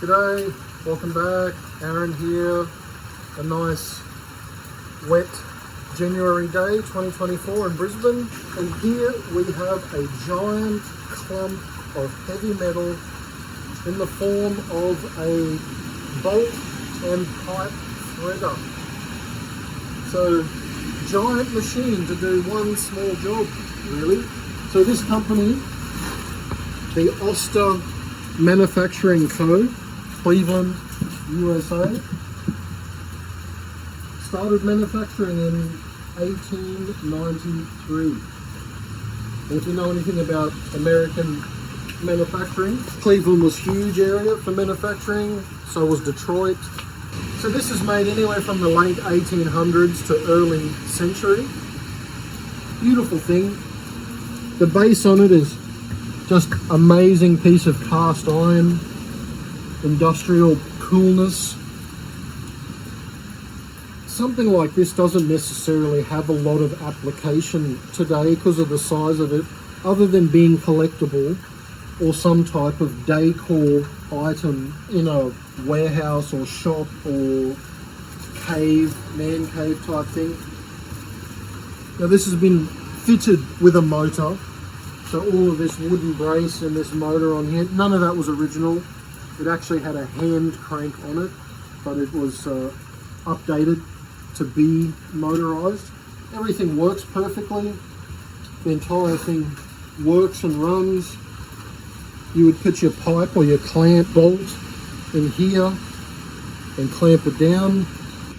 G'day, welcome back. Aaron here. A nice wet January day 2024 in Brisbane, and here we have a giant clump of heavy metal in the form of a bolt and pipe threader. So giant machine to do one small job, really. So this company, the Oster Manufacturing Co., Cleveland, USA, started manufacturing in 1893. And if you know anything about American manufacturing, Cleveland was a huge area for manufacturing, so was Detroit. So this is made anywhere from the late 1800s to early century. Beautiful thing. The base on it is just amazing piece of cast iron, industrial coolness. Something like this doesn't necessarily have a lot of application today because of the size of it, other than being collectible or some type of decor item in a warehouse or shop or cave, man cave type thing. Now this has been fitted with a motor, so all of this wooden brace and this motor on here, none of that was original. It actually had a hand crank on it, but it was updated to be motorized. Everything works perfectly. The entire thing works and runs. You would put your pipe or your clamp bolt in here and clamp it down,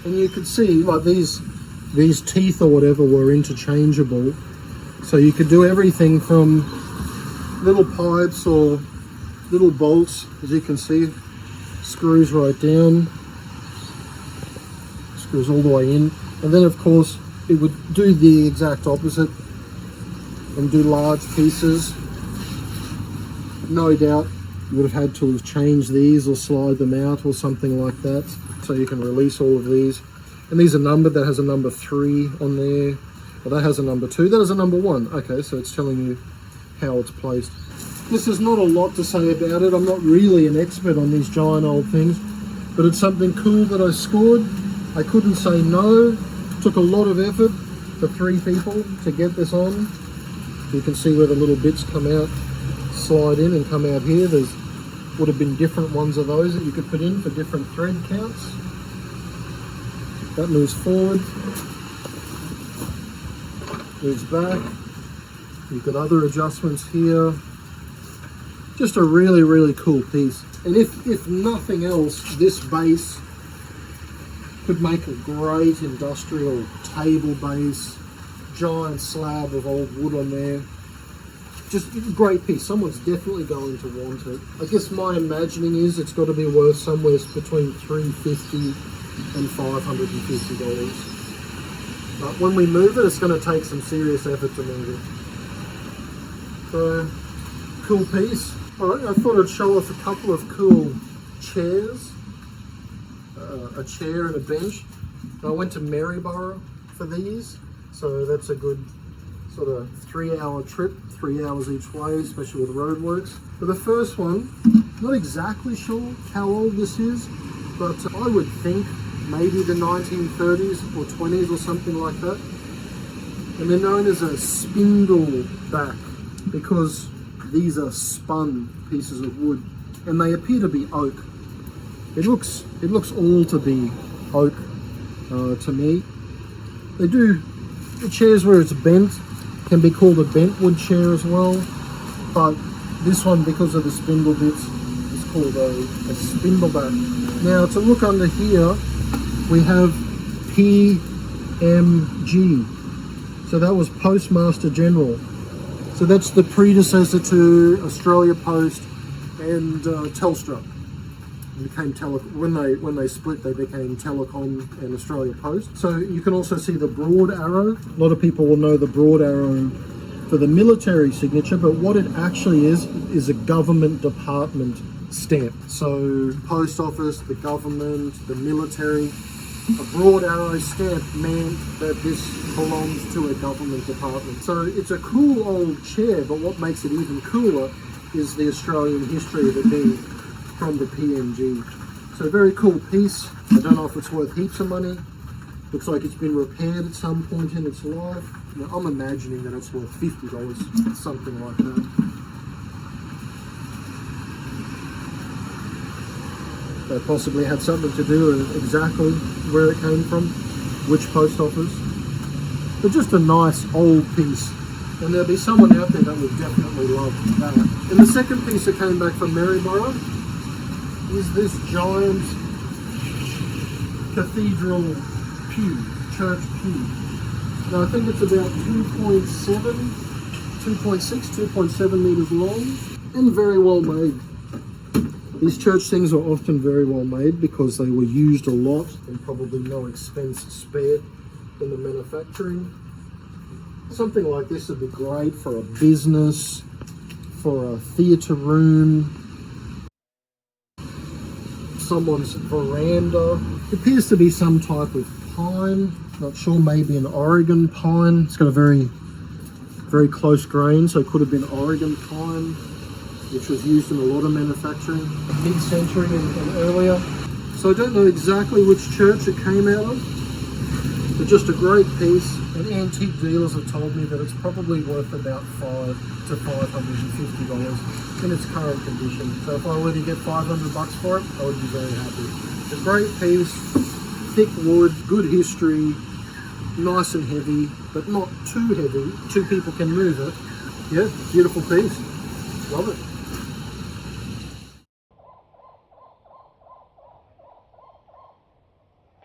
and you could see like these teeth or whatever were interchangeable, so you could do everything from little pipes or little bolts, as you can see, screws right down, screws all the way in, and then of course it would do the exact opposite and do large pieces. No doubt you would have had to have changed these or slide them out or something like that, so you can release all of these. And these are numbered. That has a number 3 on there, well, that has a number 2, that has a number 1. Okay, so it's telling you how it's placed. This is not a lot to say about it. I'm not really an expert on these giant old things, but it's something cool that I scored. I couldn't say no. Took a lot of effort for 3 people to get this on. You can see where the little bits come out, slide in and come out here. There's would have been different ones of those that you could put in for different thread counts. That moves forward, moves back. You've got other adjustments here. Just a really, really cool piece. And if nothing else, this base could make a great industrial table base, giant slab of old wood on there. Just a great piece. Someone's definitely going to want it. I guess my imagining is it's got to be worth somewhere between $350 and $550. But when we move it, it's going to take some serious effort to move it. So, cool piece. Alright, I thought I'd show off a couple of cool chairs. A chair and a bench. I went to Maryborough for these, so that's a good sort of 3-hour trip, 3 hours each way, especially with roadworks. But the first one, not exactly sure how old this is, but I would think maybe the 1930s or 20s or something like that. And they're known as a spindle back because these are spun pieces of wood, and they appear to be oak. It looks all to be oak to me. They do, the chairs where it's bent can be called a bentwood chair as well, but this one, because of the spindle bits, is called a spindleback. Now to look under here, we have PMG. So that was Postmaster General. So that's the predecessor to Australia Post and Telstra. It became when they split, they became Telecom and Australia Post. So you can also see the broad arrow. A lot of people will know the broad arrow for the military signature, but what it actually is a government department stamp. So post office, the government, the military. A broad arrow stamp meant that this belongs to a government department. So it's a cool old chair, but what makes it even cooler is the Australian history of it being from the PNG. So very cool piece. I don't know if it's worth heaps of money. Looks like it's been repaired at some point in its life. Now, I'm imagining that it's worth $50, something like that. They possibly had something to do with exactly where it came from, which post office. But just a nice old piece. And there'll be someone out there that would definitely love that. And the second piece that came back from Maryborough is this giant cathedral pew, church pew. Now I think it's about 2.7 meters long and very well made. These church things are often very well made because they were used a lot and probably no expense spared in the manufacturing. Something like this would be great for a business, for a theatre room, someone's veranda. It appears to be some type of pine. Not sure, maybe an Oregon pine. It's got a very close grain, so it could have been Oregon pine, which was used in a lot of manufacturing mid-century and earlier. So I don't know exactly which church it came out of, but just a great piece. And antique dealers have told me that it's probably worth about $500 to $550 in its current condition. So if I were to get $500 for it, I would be very happy. It's a great piece, thick wood, good history, nice and heavy, but not too heavy. 2 people can move it. Yeah, beautiful piece. Love it.